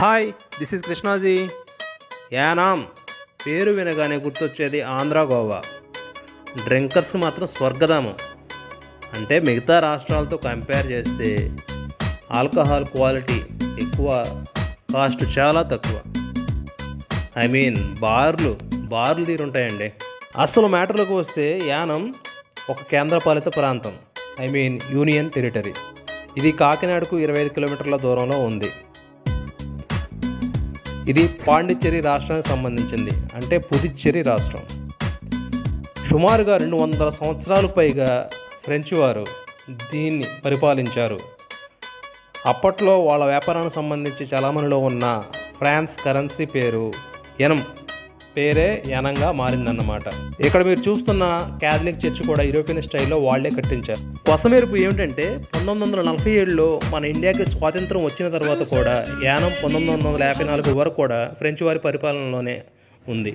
Hi, this is Krishnaji. Yanam పేరు వినగానే గుర్తొచ్చేది ఆంధ్ర, గోవా. డ్రింకర్స్కి మాత్రం స్వర్గధామం. అంటే మిగతా రాష్ట్రాలతో కంపేర్ చేస్తే ఆల్కహాల్ క్వాలిటీ ఎక్కువ, కాస్ట్ చాలా తక్కువ. ఐ మీన్ బార్లు తీరుంటాయండి. అసలు మ్యాటర్లోకి వస్తే యానం ఒక కేంద్రపాలిత ప్రాంతం, ఐ మీన్ యూనియన్ టెరిటరీ. ఇది కాకినాడకు 25 కిలోమీటర్ల దూరంలో ఉంది. ఇది పాండిచ్చేరి రాష్ట్రానికి సంబంధించింది, అంటే పుదుచ్చేరి రాష్ట్రం. సుమారుగా 200 సంవత్సరాలు పైగా ఫ్రెంచ్ వారు దీన్ని పరిపాలించారు. అప్పట్లో వాళ్ళ వ్యాపారానికి సంబంధించి చలామణిలో ఉన్న ఫ్రాన్స్ కరెన్సీ పేరు ఎనం, పేరే యనంగా మారిందన్నమాట. ఇక్కడ మీరు చూస్తున్న క్యాథలిక్ చర్చ్ కూడా యూరోపియన్ స్టైల్లో వాళ్లే కట్టించారు. కొసమెరుపు ఏమిటంటే 1947లో మన ఇండియాకి స్వాతంత్రం వచ్చిన తర్వాత కూడా యానం 1954 వరకు కూడా ఫ్రెంచ్ వారి పరిపాలనలోనే ఉంది.